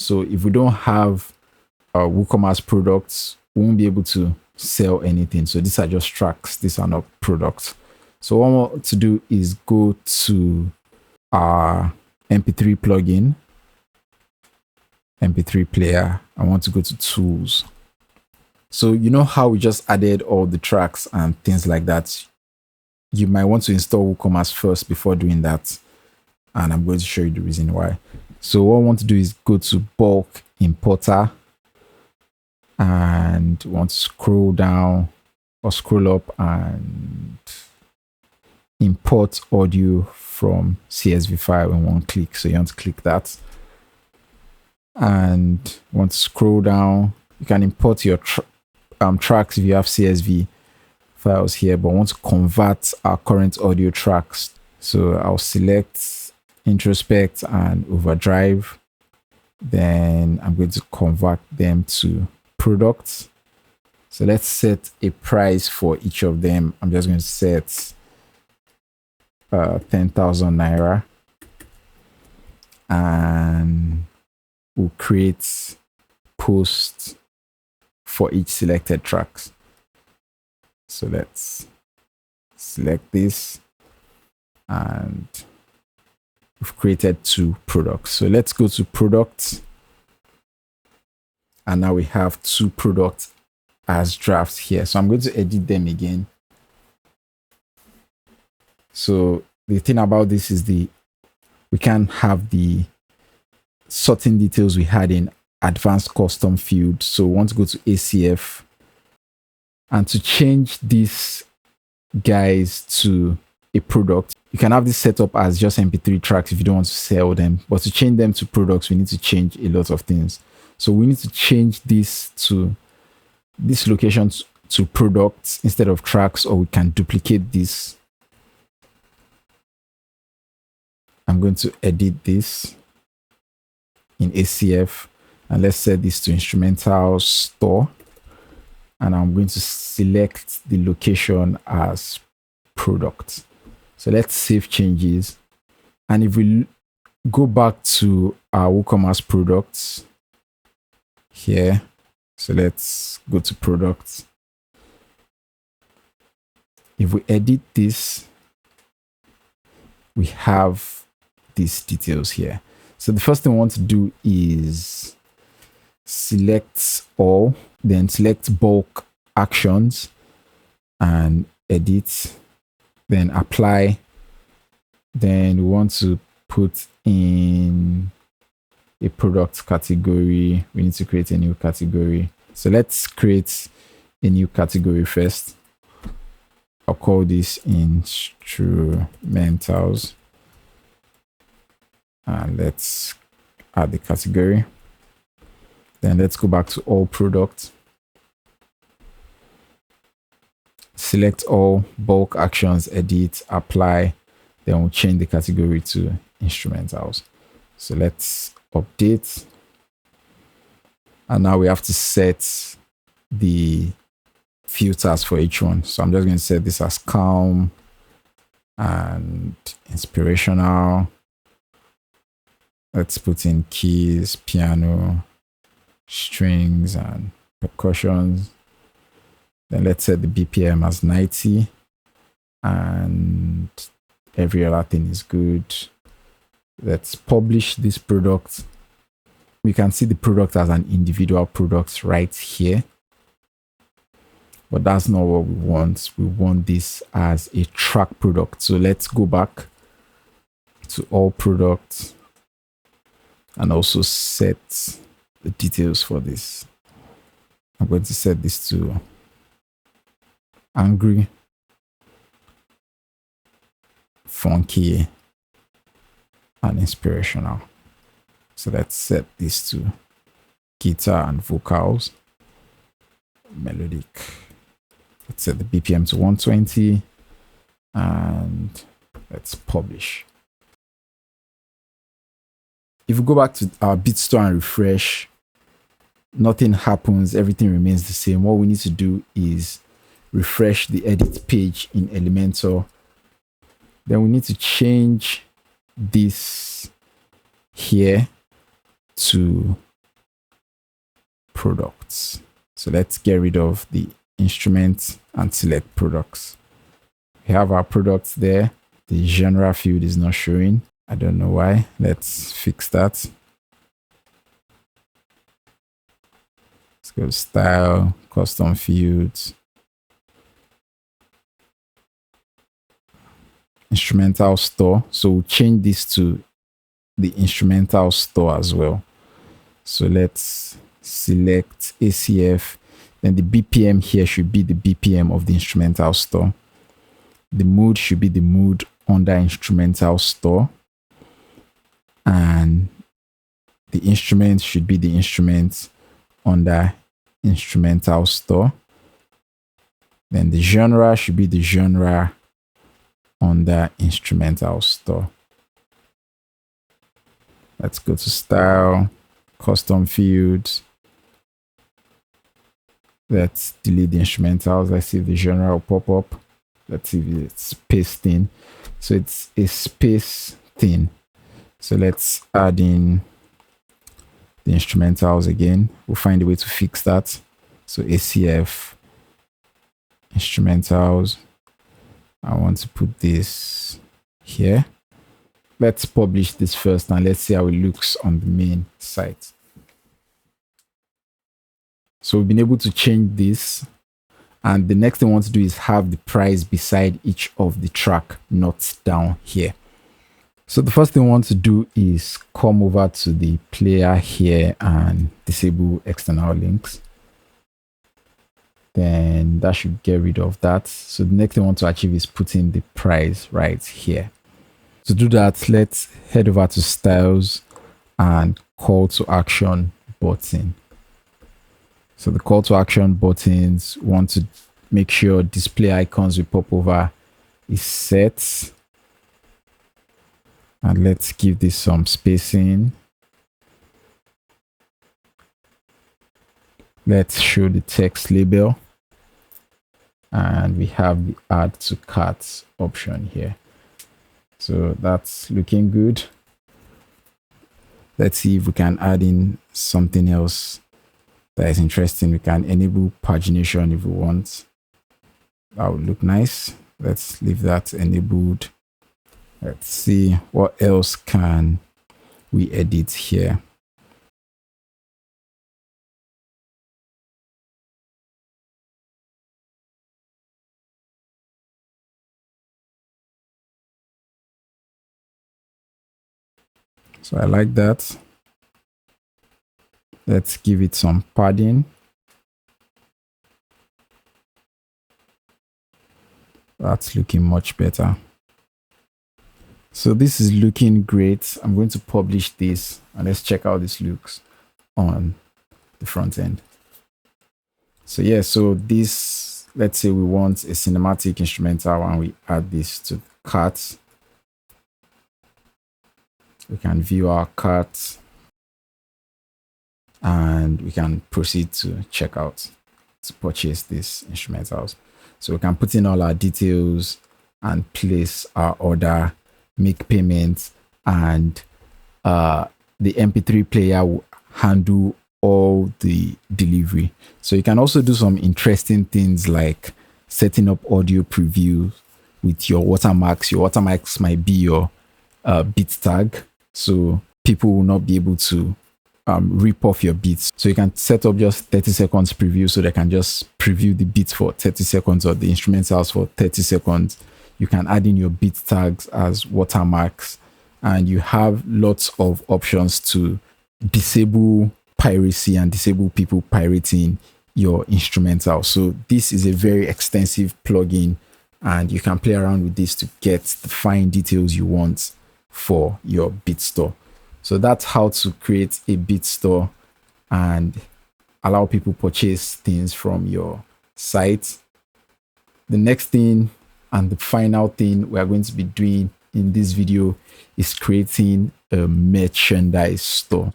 So if we don't have WooCommerce products, we won't be able to sell anything. So these are just tracks. These are not products. So what I want to do is go to our MP3 plugin, MP3 player. I want to go to tools. So you know how we just added all the tracks and things like that? You might want to install WooCommerce first before doing that. And I'm going to show you the reason why. So what I want to do is go to bulk importer and want to scroll down or scroll up and import audio from CSV file in one click. So you want to click that and want to scroll down. You can import your tracks if you have CSV files here, but I want to convert our current audio tracks. So I'll select introspect and overdrive. Then I'm going to convert them to products. So let's set a price for each of them. I'm just going to set 10,000 naira, and we'll create posts for each selected tracks. So let's select this, and we've created 2 products. So let's go to products, and now we have 2 products as drafts here. So I'm going to edit them again. So the thing about this is we can have the sorting details we had in advanced custom field. So we want to go to ACF, and to change these guys to a product, you can have this set up as just MP3 tracks if you don't want to sell them, but to change them to products, we need to change a lot of things. So we need to change this to this location to products instead of tracks, or we can duplicate this. I'm going to edit this in ACF, and let's set this to instrumental store, and I'm going to select the location as product. So let's save changes, and if we go back to our WooCommerce products here, so let's go to products. If we edit this, we have these details here. So the first thing I want to do is select all, then select bulk actions and edit, then apply. Then we want to put in a product category. We need to create a new category. So let's create a new category first. I'll call this instrumentals. And let's add the category. Then let's go back to all products. Select all, bulk actions, edit, apply. Then we'll change the category to instrumentals. So let's update. And now we have to set the filters for each one. So I'm just going to set this as calm and inspirational. Let's put in keys, piano, strings, and percussions. Then let's set the BPM as 90, and every other thing is good. Let's publish this product. We can see the product as an individual product right here, but that's not what we want. We want this as a track product. So let's go back to all products and also set the details for this. I'm going to set this to angry, funky, and inspirational. So let's set this to guitar and vocals, melodic. Let's set the BPM to 120, and let's publish. If we go back to our BitStore and refresh, nothing happens, everything remains the same. What we need to do is refresh the edit page in Elementor. Then we need to change this here to products. So let's get rid of the instruments and select products. We have our products there. The genre field is not showing. I don't know why. Let's fix that. Let's go to style, custom fields, instrumental store. So we'll change this to the instrumental store as well. So let's select ACF. Then the BPM here should be the BPM of the instrumental store. The mood should be the mood under instrumental store. And the instrument should be the instrument under instrumental store. Then the genre should be the genre under instrumental store. Let's go to style, custom fields. Let's delete the instrumentals. Let's see if the genre will pop up. Let's see if it's space thin. So it's a space thin. So let's add in the instrumentals again. We'll find a way to fix that. So ACF, instrumentals. I want to put this here. Let's publish this first and let's see how it looks on the main site. So we've been able to change this. And the next thing I want to do is have the price beside each of the track notes down here. So the first thing I want to do is come over to the player here and disable external links. Then that should get rid of that. So the next thing I want to achieve is putting the price right here. To do that, let's head over to styles and call to action button. So the call to action buttons, want to make sure display icons we pop over is set. And let's give this some spacing. Let's show the text label. And we have the add to cart option here. So that's looking good. Let's see if we can add in something else that is interesting. We can enable pagination if we want. That would look nice. Let's leave that enabled. Let's see what else can we edit here. So I like that. Let's give it some padding. That's looking much better. So this is looking great. I'm going to publish this and let's check how this looks on the front end. So yeah, so this, let's say we want a cinematic instrumental and we add this to cart. We can view our cart and we can proceed to checkout to purchase these instrumentals. So we can put in all our details and place our order, make payments, and the MP3 player will handle all the delivery. So you can also do some interesting things like setting up audio preview with your watermarks. Your watermarks might be your beat tag, so people will not be able to rip off your beats. So you can set up just 30 seconds preview, so they can just preview the beats for 30 seconds or the instrumentals for 30 seconds. You can add in your beat tags as watermarks, and you have lots of options to disable piracy and disable people pirating your instrumental. So this is a very extensive plugin, and you can play around with this to get the fine details you want for your beat store. So that's how to create a beat store and allow people purchase things from your site. The next thing and the final thing we are going to be doing in this video is creating a merchandise store.